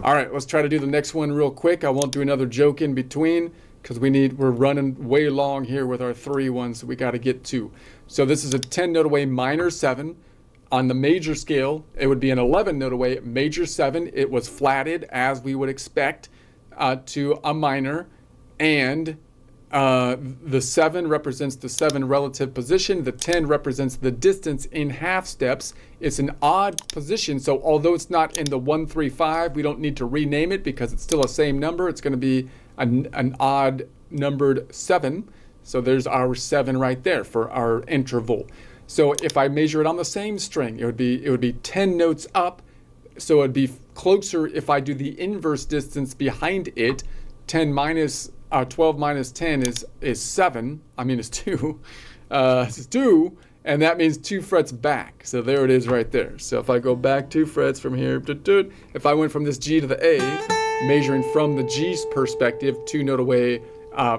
All right, let's try to do the next one real quick. I won't do another joke in between because we're running way long here with our 3 ones that we got to get to. So this is a 10 note away minor 7. On the major scale, it would be an 11 note away major 7. It was flatted as we would expect to a minor, and the 7 represents the 7 relative position. The 10 represents the distance in half steps. It's an odd position, so although it's not in the 1, 3, 5, we don't need to rename it because it's still a same number. It's going to be an odd numbered 7. So there's our 7 right there for our interval. So if I measure it on the same string, it would be 10 notes up. So it'd be closer if I do the inverse distance behind it. 12 minus 10 is 7. I mean, it's 2. It's 2, and that means 2 frets back. So there it is right there. So if I go back 2 frets from here, if I went from this G to the A, measuring from the G's perspective, 2 note away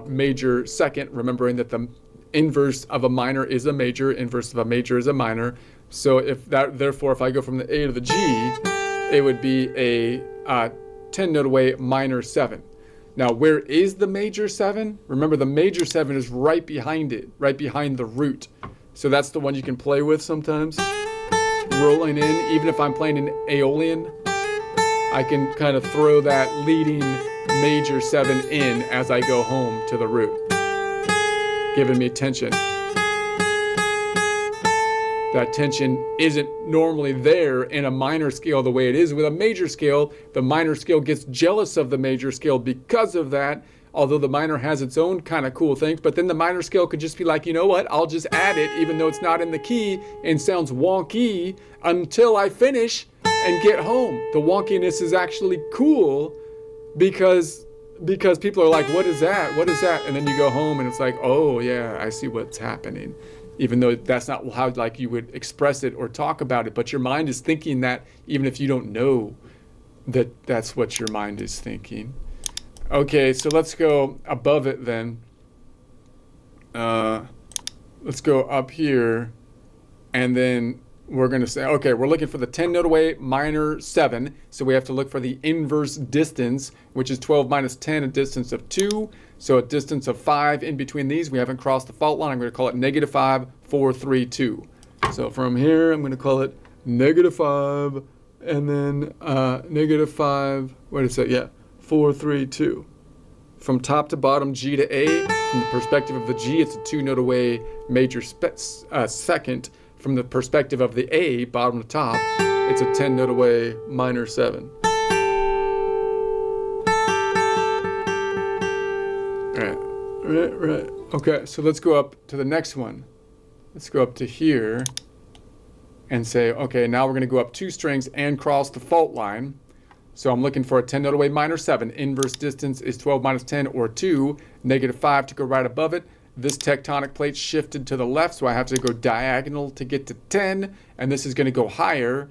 major second, remembering that the inverse of a minor is a major, inverse of a major is a minor. So therefore, if I go from the A to the G, it would be a 10 note away minor 7. Now, where is the major 7? Remember, the major 7 is right behind it, right behind the root. So that's the one you can play with sometimes. Rolling in, even if I'm playing an Aeolian, I can kind of throw that leading major 7 in as I go home to the root, giving me tension. That tension isn't normally there in a minor scale the way it is with a major scale. The minor scale gets jealous of the major scale because of that, although the minor has its own kind of cool things. But then the minor scale could just be like, you know what, I'll just add it even though it's not in the key and sounds wonky until I finish and get home. The wonkiness is actually cool because people are like, what is that? What is that? And then you go home and it's like, oh yeah, I see what's happening. Even though that's not how like you would express it or talk about it, but your mind is thinking that even if you don't know that that's what your mind is thinking. Okay, so let's go above it then. Let's go up here, and then we're going to say, okay, we're looking for the 10 note away minor 7, so we have to look for the inverse distance, which is 12 minus 10, a distance of 2. So a distance of 5 in between these. We haven't crossed the fault line. I'm going to call it -5, 4, 3, 2. So from here, I'm going to call it -5, and then -5, what is it? Yeah, 4, 3, 2. From top to bottom, G to A. From the perspective of the G, it's a 2 note away major second. From the perspective of the A, bottom to top, it's a 10 note away minor 7. Right. Okay, so let's go up to the next one. Let's go up to here and say, okay, now we're going to go up 2 strings and cross the fault line. So I'm looking for a 10 note away minor 7. Inverse distance is 12 minus 10 or 2. -5 to go right above it. This tectonic plate shifted to the left, so I have to go diagonal to get to 10. And this is going to go higher,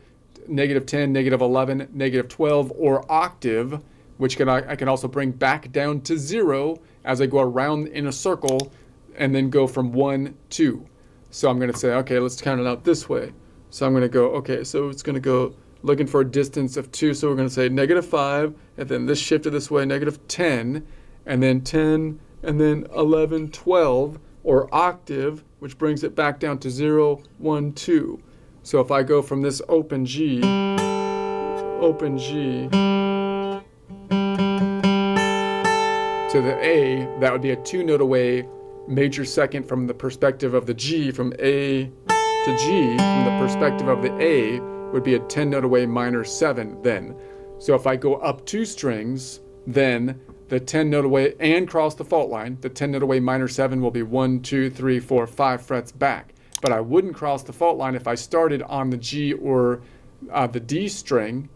-10, -11, -12, or octave, which I can also bring back down to 0 as I go around in a circle and then go from 1, 2. So I'm going to say, okay, let's count it out this way. So I'm going to go, okay, so it's going to go looking for a distance of 2. So we're going to say -5, and then this shifted this way, -10, and then 10, and then 11, 12, or octave, which brings it back down to 0, 1, 2. So if I go from this open G, to the A, that would be a 2 note away major second from the perspective of the G. From A to G, from the perspective of the A, would be a 10 note away minor 7 then. So if I go up 2 strings, then the 10 note away and cross the fault line, the 10 note away minor 7 will be 1, 2, 3, 4, 5 frets back. But I wouldn't cross the fault line if I started on the G or the D string.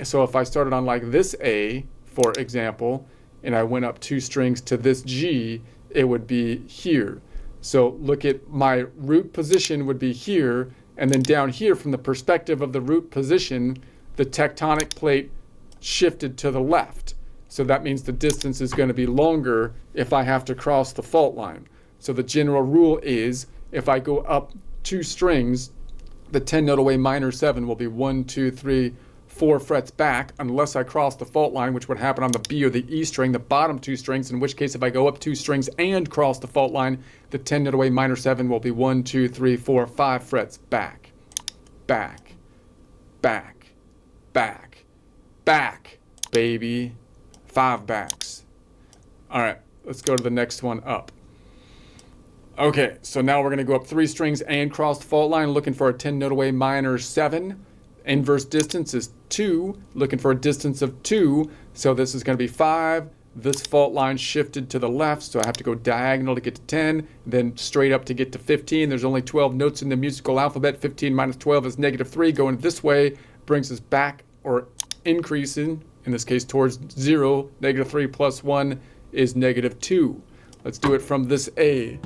So if I started on like this A, for example, and I went up 2 strings to this G, it would be here. So look at my root position would be here, and then down here from the perspective of the root position, the tectonic plate shifted to the left. So that means the distance is going to be longer if I have to cross the fault line. So the general rule is if I go up 2 strings, the 10 note away minor 7 will be 1, 2, 3, 4 frets back unless I cross the fault line, which would happen on the B or the E string, the bottom 2 strings, in which case if I go up 2 strings and cross the fault line, the 10 note away minor 7 will be 1, 2, 3, 4, 5 frets back, back, back, back, back, baby. 5 backs. All right, let's go to the next one up. Okay, so now we're going to go up 3 strings and cross the fault line, looking for a 10 note away minor 7. Inverse distance is 2, looking for a distance of 2. So this is going to be 5. This fault line shifted to the left, so I have to go diagonal to get to 10, then straight up to get to 15. There's only 12 notes in the musical alphabet. 15 minus 12 is -3. Going this way brings us back, or increasing, in this case towards 0. -3 plus 1 is -2. Let's do it from this A.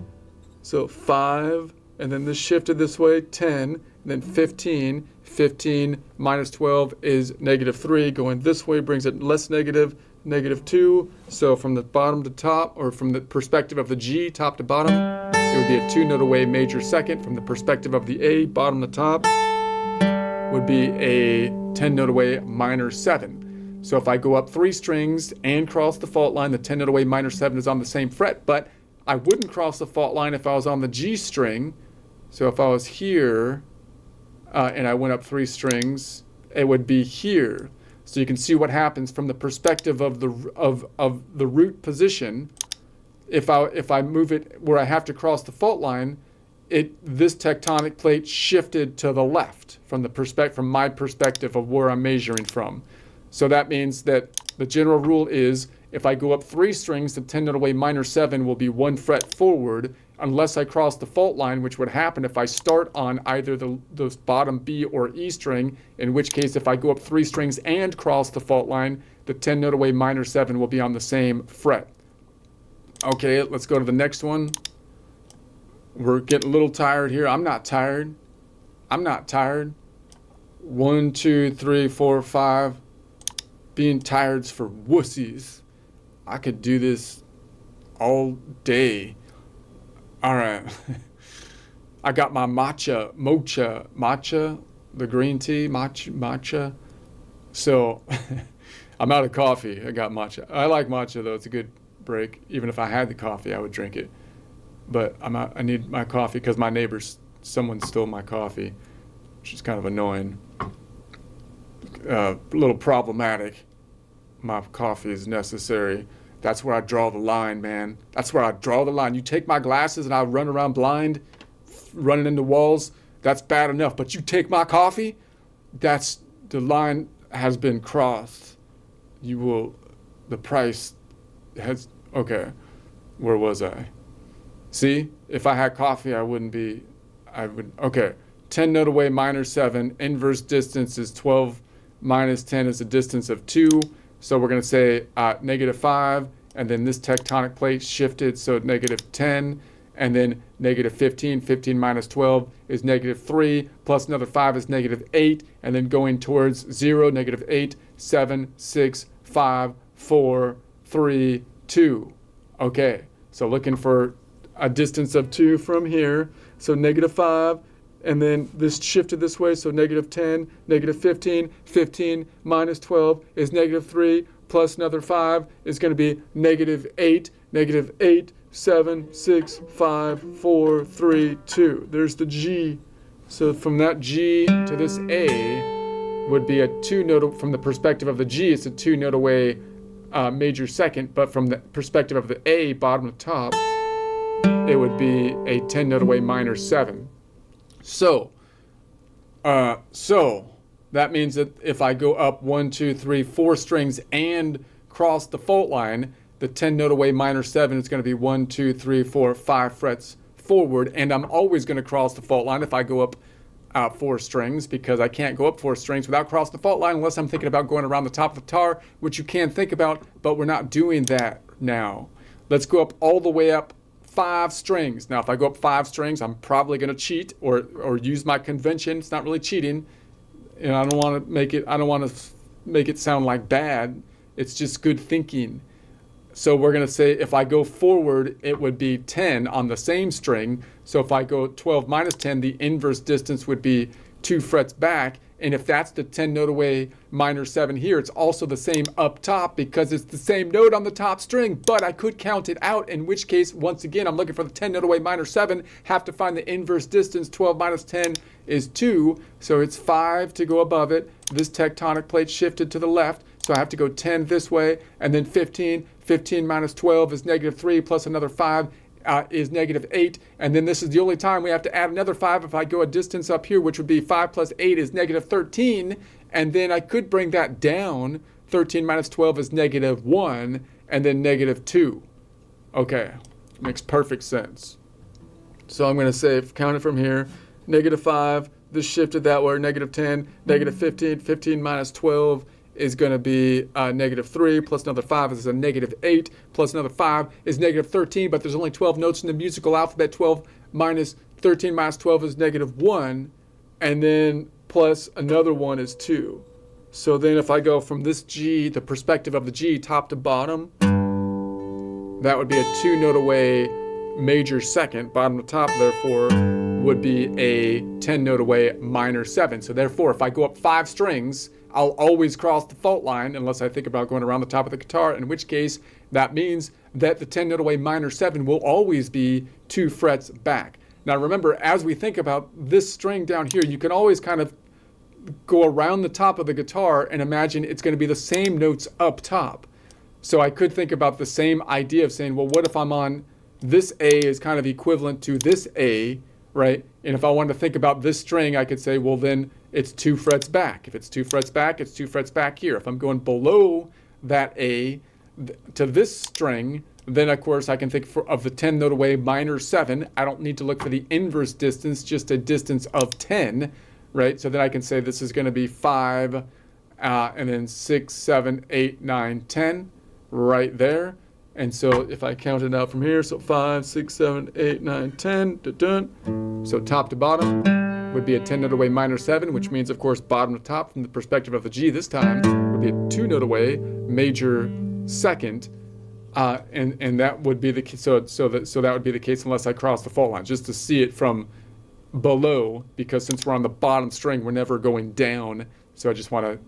So 5, and then this shifted this way, 10, and then 15. 15 minus 12 is -3. Going this way brings it less negative, -2. So from the bottom to top, or from the perspective of the G, top to bottom, it would be a 2 note away major second. From the perspective of the A, bottom to top, would be a 10 note away minor 7. So if I go up 3 strings and cross the fault line, the 10 note away minor 7 is on the same fret, but I wouldn't cross the fault line if I was on the G string. So if I was here and I went up 3 strings, it would be here. So you can see what happens from the perspective of the root position. If I move it where I have to cross the fault line, this tectonic plate shifted to the left from my perspective of where I'm measuring from. So that means that the general rule is if I go up 3 strings, the 10 note away minor 7 will be 1 fret forward unless I cross the fault line, which would happen if I start on either the bottom B or E string, in which case if I go up 3 strings and cross the fault line, the 10 note away minor 7 will be on the same fret. Okay, let's go to the next one. We're getting a little tired here. I'm not tired. I'm not tired. 1, 2, 3, 4, 5. Being tired's for wussies. I could do this all day. All right. I got my matcha, the green tea, matcha. So I'm out of coffee. I got matcha. I like matcha though. It's a good break. Even if I had the coffee, I would drink it. But I need my coffee because someone stole my coffee, which is kind of annoying. A little problematic. My coffee is necessary. That's where I draw the line, man. That's where I draw the line. You take my glasses and I run around blind, running into walls, that's bad enough. But you take my coffee, the line has been crossed. The price has, okay, where was I? See, if I had coffee, okay. 10 note away minor 7, inverse distance is 12 minus 10 is a distance of 2. So we're going to say -5, and then this tectonic plate shifted, so -10, and then -15. 15 minus 12 is -3, plus another 5 is -8, and then going towards 0, -8, 7, 6, 5, 4, 3, 2. Okay, so looking for a distance of 2 from here, so -5, and then this shifted this way, so -10, -15, 15 minus 12 is -3, plus another 5 is going to be -8, -8, 7, 6, 5, 4, 3, 2. There's the G. So from that G to this A would be a 2 note, from the perspective of the G, it's a 2 note away major second, but from the perspective of the A, bottom to top, it would be a 10 note away minor 7. So that means that if I go up 1, 2, 3, 4 strings and cross the fault line, the 10 note away minor 7 is going to be 1, 2, 3, 4, 5 frets forward, and I'm always going to cross the fault line if I go up 4 strings, because I can't go up 4 strings without crossing the fault line unless I'm thinking about going around the top of the tar, which you can think about, but we're not doing that now. Let's go up all the way up 5 strings. Now, if I go up 5 strings, I'm probably going to cheat or use my convention. It's not really cheating. And I don't want to make it sound like bad. It's just good thinking. So we're going to say if I go forward, it would be 10 on the same string. So if I go 12 minus 10, the inverse distance would be 2 frets back. And if that's the 10 note away minor 7 here, it's also the same up top because it's the same note on the top string, but I could count it out, in which case, once again, I'm looking for the 10 note away minor 7, have to find the inverse distance. 12 minus 10 is 2, so it's 5 to go above it. This tectonic plate shifted to the left, so I have to go 10 this way, and then 15. 15 minus 12 is negative 3, plus another 5 is negative 8, and then this is the only time we have to add another 5 if I go a distance up here, which would be 5 plus 8 is negative 13, and then I could bring that down. 13 minus 12 is negative 1, and then negative 2. Okay, makes perfect sense. So I'm going to say, count it from here, negative 5, this shifted that way, negative 10, negative 15, 15 minus 12 is going to be negative 3, plus another 5 is a negative 8, plus another 5 is negative 13, but there's only 12 notes in the musical alphabet. 12 minus 13 minus 12 is negative 1, and then plus another 1 is 2. So then if I go from this G, the perspective of the G, top to bottom, that would be a 2 note away major second. Bottom to top, therefore, would be a 10 note away minor 7. So therefore, if I go up 5 strings, I'll always cross the fault line unless I think about going around the top of the guitar, in which case that means that the 10 note away minor 7 will always be 2 frets back. Now remember, as we think about this string down here, you can always kind of go around the top of the guitar and imagine it's going to be the same notes up top. So I could think about the same idea of saying, well, what if I'm on this A is kind of equivalent to this A, right? And if I wanted to think about this string, I could say, well, then it's 2 frets back. If it's 2 frets back, it's 2 frets back here. If I'm going below that A to this string, then of course I can think of the 10 note away minor 7. I don't need to look for the inverse distance, just a distance of 10, right? So then I can say this is going to be 5, and then 6, 7, 8, 9, 10, right there. And so if I count it out from here, so 5, 6, 7, 8, 9, 10, dun-dun. So top to bottom would be a 10 note away minor 7, which means, of course, bottom to top from the perspective of the G this time would be a 2 note away major second, and that would be the case. So that would be the case unless I cross the fault line, just to see it from below, because since we're on the bottom string, we're never going down. So I just want to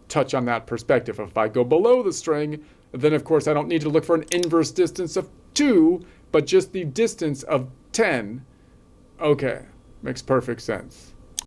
touch on that perspective. If I go below the string, then of course I don't need to look for an inverse distance of 2, but just the distance of 10. Okay, makes perfect sense.